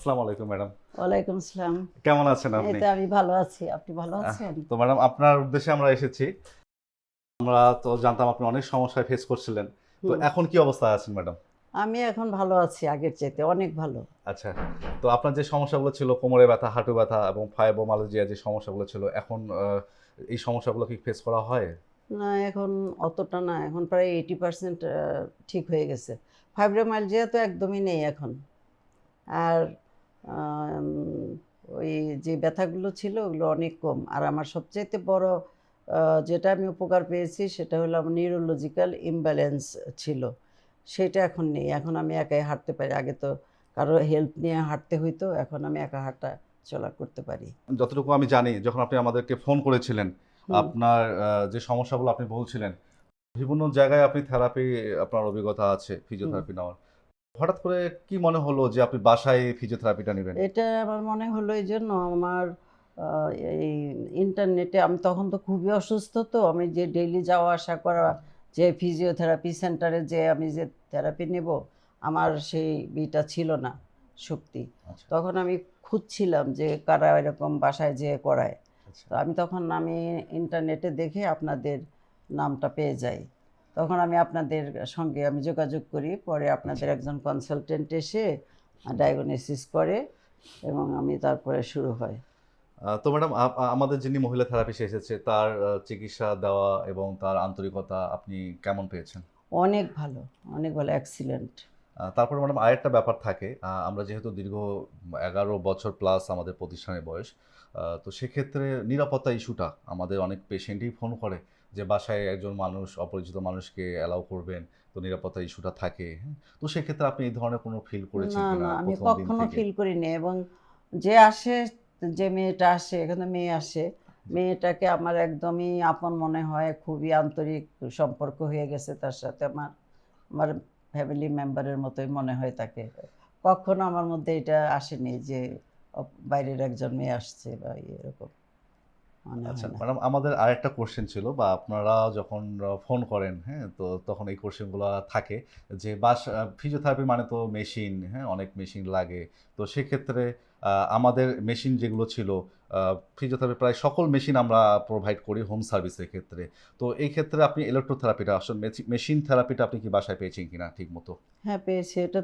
আসসালামু আলাইকুম ম্যাডাম। ওয়ালাইকুম আসসালাম। কেমন আছেন এই আপনি? তো আমি ভালো আছি। আপনি ভালো আছেন? তো ম্যাডাম আপনার উদ্দেশ্যে আমরা এসেছি। আমরা তো জানতাম আপনি অনেক সমস্যায় ফেস করছিলেন। তো হুম। এখন কি অবস্থায় আছেন ম্যাডাম? আমি এখন ভালো আছি আগের চাইতে অনেক ভালো। আচ্ছা। তো আপনার যে সমস্যাগুলো ছিল কোমরে ব্যথা, হাঁটু ব্যথা এবং ফাইব্রোমালজিয়া যে সমস্যাগুলো ছিল এখন এই সমস্যাগুলো কি ফেস করা হয়? না এখন অতটা না, এখন প্রায় 80% ঠিক হয়ে গেছে। ফাইব্রোমাইলজিয়া তো একদমই নেই এখন। আর আম ওই যে ব্যথাগুলো ছিল ওগুলো অনেক কম। আর আমার সবচাইতে বড় আ যেটা আমি উপকার পেয়েছি সেটা হলো আমার নিউরোলজিক্যাল ইমব্যালেন্স ছিল। সেটা এখন নেই। এখন আমি একাই হাঁটতে পারি। আগে তো কারো হেল্প নিয়ে হাঁটতে হইতো। এখন আমি একা হাঁটা চলা করতে পারি। যতটুকু আমি জানি যখন আপনি আমাদেরকে ফোন করেছিলেন, হুম, আপনার যে সমস্যাগুলো আপনি বলছিলেন, বিভিন্ন জায়গায় আপনি থেরাপি আপনার অভিজ্ঞতা আছে হুম। ফিজিওথেরাপি নেওয়ার। হঠাৎ করে কি মনে হলো যে আপনি বাসায় ফিজিওথেরাপিটা নিবেন? এটা আমার মনে হলো এইজন্য আমার আ এই ইন্টারনেটে আমি তখন তো খুবই অসুস্থ তো আমি যে ডেইলি যাওয়া আসা করা যে ফিজিওথেরাপি সেন্টারে যেয়ে আমি যে থেরাপি নেব, আমার সেই ইটা ছিল না শক্তি। আচ্ছা, তখন আমি খুঁজছিলাম যে কারা এরকম বাসায় যেয়ে করায়। আচ্ছা। তো আমি ইন্টারনেটে দেখে আপনাদের নামটা পেয়ে যাই। তখন আমি আপনাদের সঙ্গে আমি যোগাযোগ করি। পরে আচ্ছা। আপনাদের একজন কনসালটেন্ট এসে ডায়াগনোসিস করে এবং আমি তারপরে শুরু হয়। তো ম্যাডাম আমাদের যিনি মহিলা থেরাপিস্ট এসেছে তার চিকিৎসা দেওয়া এবং তার আন্তরিকতা আপনি কেমন পেয়েছেন? অনেক ভালো, অনেক ভালো এক্সিলেন্ট। তারপরে ম্যাডাম আরেকটা ব্যাপার থাকে। আমরা যেহেতু দীর্ঘ ১১ বছর প্লাস আমাদের প্রতিষ্ঠানের বয়স। তো সেক্ষেত্রে নিরাপত্তা ইস্যুটা আমাদের অনেক পেশেন্টই ফোন করে যে বাসায় একজন মানুষ অপরিচিত মানুষকে অ্যালাউ করবেন। তো নিরাপত্তা ইস্যুটা থাকে, হ্যাঁ? তো সেক্ষেত্রে আপনি এই ধরনের কোনো ফিল করেছেন না, কিনা না আমি ১ম দিন কখনো থেকে? ফিল করিনি এবং যে আসে, যে মেয়েটা আসে, এখানে মেয়ে আসে, জি। মেয়েটাকে আমার একদমই আপন মনে হয়। খুবই আন্তরিক সম্পর্ক হয়ে গেছে তার সাথে আমার। আমার ফ্যামিলি মেম্বারের মতোই মনে হয় তাকে। কখনো আমার মধ্যে এটা আসেনি যে বাইরের একজন মেয়ে আসছে বা এরকম মনে আচ্ছা হয় না। ম্যাডাম আমাদের আরেকটা কোয়েশ্চেন ছিল বা আপনারা যখন ফোন করেন, হ্যাঁ? তো তখন এই কোয়েশ্চেনগুলা থাকে যে ফিজিওথেরাপি মানে তো মেশিন, হ্যাঁ? অনেক মেশিন লাগে। তো সেক্ষেত্রে আমাদের মেশিন যেগুলো ছিল আ ফিজিওথেরাপি প্রায় সকল মেশিন আমরা প্রোভাইড করি হোম সার্ভিসের ক্ষেত্রে। তো এই ক্ষেত্রে আপনি ইলেক্ট্রোথেরাপিটা আসলে মেশিন থেরাপিটা আপনি কি বাসায় পেয়েছেন কিনা ঠিকমতো? হ্যাঁ, পেয়েছি। এটা তো